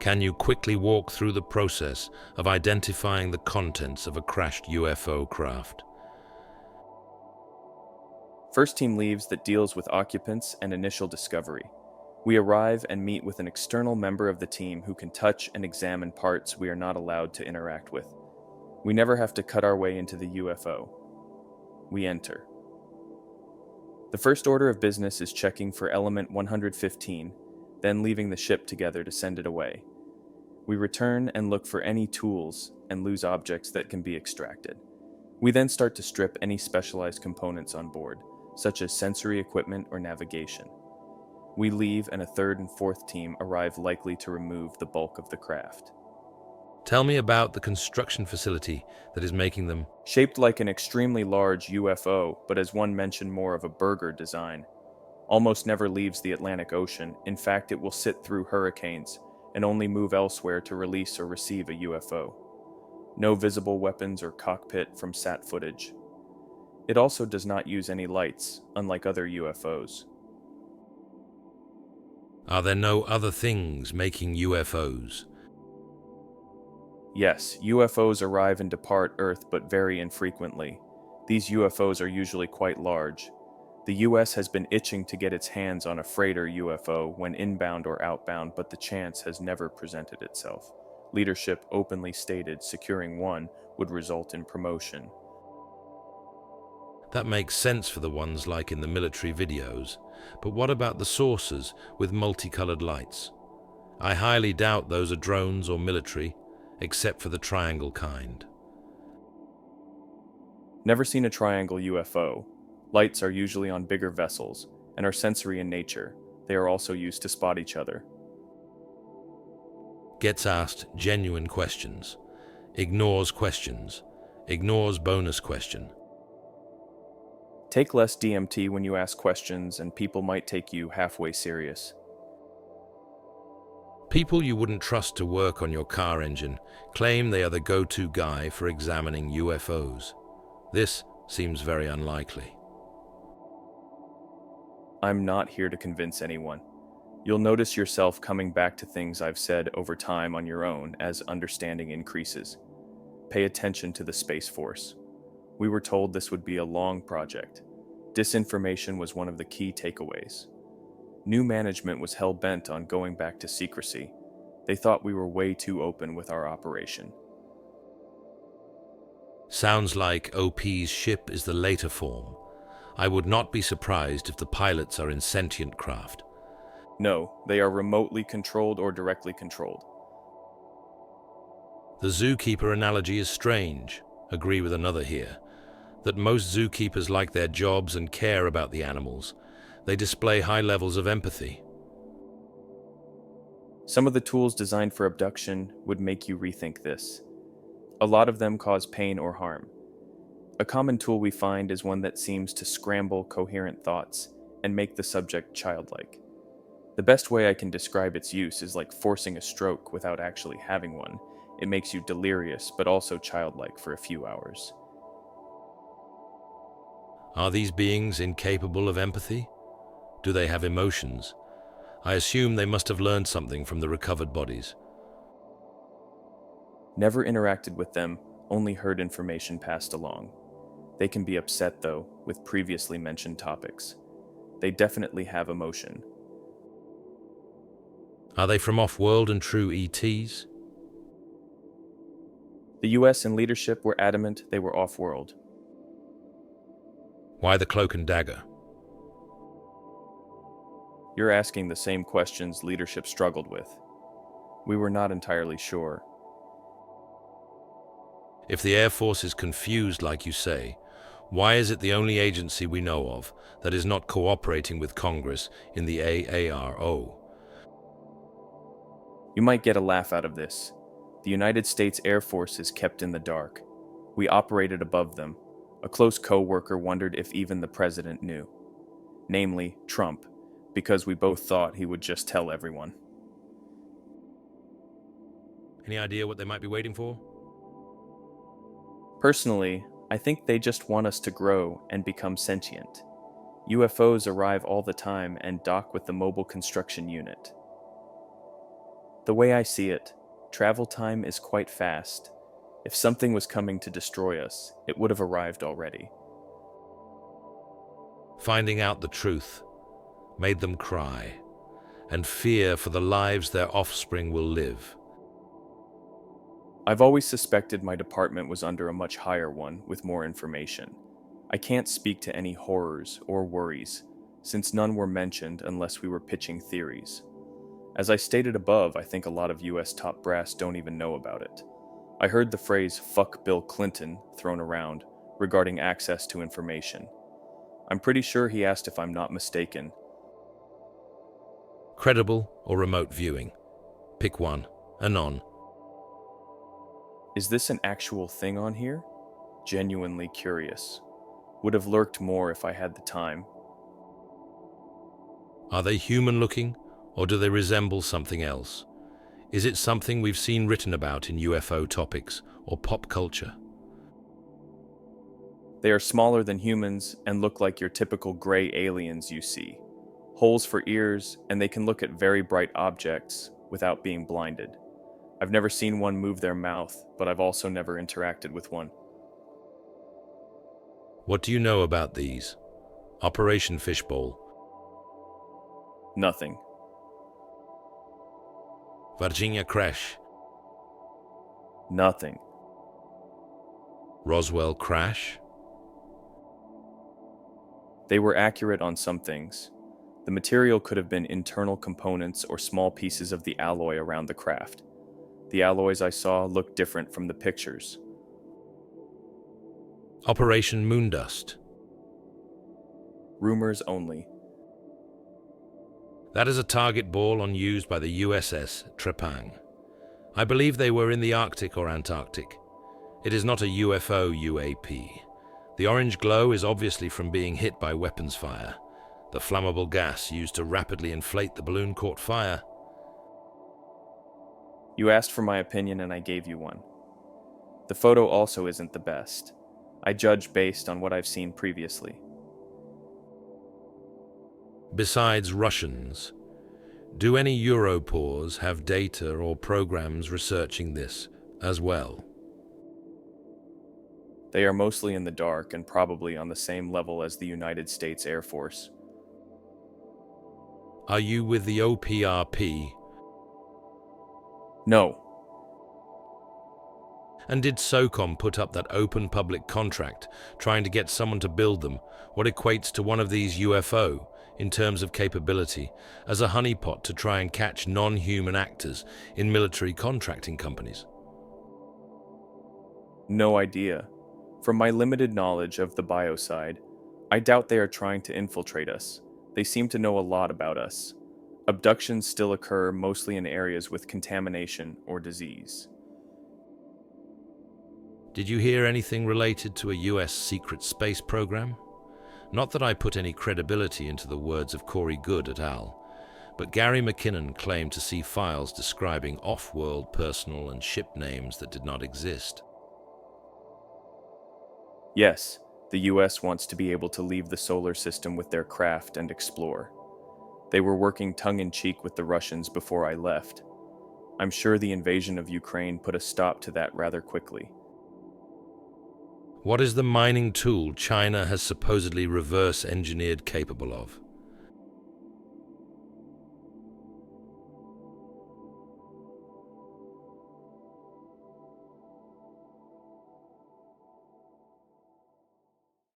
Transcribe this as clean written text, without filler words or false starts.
Can you quickly walk through the process of identifying the contents of a crashed UFO craft? First team leaves that deals with occupants and initial discovery. We arrive and meet with an external member of the team who can touch and examine parts we are not allowed to interact with. We never have to cut our way into the UFO. We enter. The first order of business is checking for element 115, then leaving the ship together to send it away. We return and look for any tools and loose objects that can be extracted. We then start to strip any specialized components on board, such as sensory equipment or navigation. We leave and a third and fourth team arrive, likely to remove the bulk of the craft. Tell me about the construction facility that is making them. Shaped like an extremely large UFO, but as one mentioned, more of a burger design. Almost never leaves the Atlantic Ocean. In fact, it will sit through hurricanes and only move elsewhere to release or receive a UFO. No visible weapons or cockpit from sat footage. It also does not use any lights, unlike other UFOs. Are there no other things making UFOs? Yes, UFOs arrive and depart Earth, but very infrequently. These UFOs are usually quite large. The US has been itching to get its hands on a freighter UFO when inbound or outbound, but the chance has never presented itself. Leadership openly stated securing one would result in promotion. That makes sense for the ones like in the military videos, but what about the saucers with multicolored lights? I highly doubt those are drones or military, except for the triangle kind. Never seen a triangle UFO. Lights are usually on bigger vessels and are sensory in nature. They are also used to spot each other. Gets asked genuine questions, ignores bonus question. Take less DMT when you ask questions, and people might take you halfway serious. People you wouldn't trust to work on your car engine claim they are the go-to guy for examining UFOs. This seems very unlikely. I'm not here to convince anyone. You'll notice yourself coming back to things I've said over time on your own as understanding increases. Pay attention to the Space Force. We were told this would be a long project. Disinformation was one of the key takeaways. New management was hell-bent on going back to secrecy. They thought we were way too open with our operation. Sounds like OP's ship is the later form. I would not be surprised if the pilots are in sentient craft. No, they are remotely controlled or directly controlled. The zookeeper analogy is strange. Agree with another here, that most zookeepers like their jobs and care about the animals. They display high levels of empathy. Some of the tools designed for abduction would make you rethink this. A lot of them cause pain or harm. A common tool we find is one that seems to scramble coherent thoughts and make the subject childlike. The best way I can describe its use is like forcing a stroke without actually having one. It makes you delirious, but also childlike for a few hours. Are these beings incapable of empathy? Do they have emotions? I assume they must have learned something from the recovered bodies. Never interacted with them, only heard information passed along. They can be upset, though, with previously mentioned topics. They definitely have emotion. Are they from off-world and true ETs? The US and leadership were adamant they were off-world. Why the cloak and dagger? You're asking the same questions leadership struggled with. We were not entirely sure. If the Air Force is confused like you say, why is it the only agency we know of that is not cooperating with Congress in the AARO? You might get a laugh out of this. The United States Air Force is kept in the dark. We operated above them. A close co-worker wondered if even the president knew. Namely, Trump, because we both thought he would just tell everyone. Any idea what they might be waiting for? Personally, I think they just want us to grow and become sentient. UFOs arrive all the time and dock with the Mobile Construction Unit. The way I see it, travel time is quite fast. If something was coming to destroy us, it would have arrived already. Finding out the truth made them cry and fear for the lives their offspring will live. I've always suspected my department was under a much higher one with more information. I can't speak to any horrors or worries, since none were mentioned unless we were pitching theories. As I stated above, I think a lot of US top brass don't even know about it. I heard the phrase "fuck Bill Clinton" thrown around regarding access to information. I'm pretty sure he asked if I'm not mistaken. Credible or remote viewing? Pick one. Anon. Is this an actual thing on here? Genuinely curious. Would have lurked more if I had the time. Are they human-looking, or do they resemble something else? Is it something we've seen written about in UFO topics or pop culture? They are smaller than humans and look like your typical gray aliens you see. Holes for ears, and they can look at very bright objects without being blinded. I've never seen one move their mouth, but I've also never interacted with one. What do you know about these? Operation Fishbowl. Nothing. Virginia Crash. Nothing. Roswell Crash. They were accurate on some things. The material could have been internal components or small pieces of the alloy around the craft. The alloys I saw looked different from the pictures. Operation Moondust. Rumors only. That is a target ball used by the USS Trepang. I believe they were in the Arctic or Antarctic. It is not a UFO UAP. The orange glow is obviously from being hit by weapons fire. The flammable gas used to rapidly inflate the balloon caught fire. You asked for my opinion and I gave you one. The photo also isn't the best. I judge based on what I've seen previously. Besides Russians, do any Europors have data or programs researching this as well? They are mostly in the dark and probably on the same level as the United States Air Force. Are you with the OPRP? No. And did SOCOM put up that open public contract trying to get someone to build them, what equates to one of these UFO, in terms of capability, as a honeypot to try and catch non-human actors in military contracting companies? No idea. From my limited knowledge of the bio side, I doubt they are trying to infiltrate us. They seem to know a lot about us. Abductions still occur mostly in areas with contamination or disease. Did you hear anything related to a US secret space program? Not that I put any credibility into the words of Corey Goode et al., but Gary McKinnon claimed to see files describing off-world personal and ship names that did not exist. Yes, the US wants to be able to leave the solar system with their craft and explore. They were working tongue-in-cheek with the Russians before I left. I'm sure the invasion of Ukraine put a stop to that rather quickly. What is the mining tool China has supposedly reverse-engineered capable of?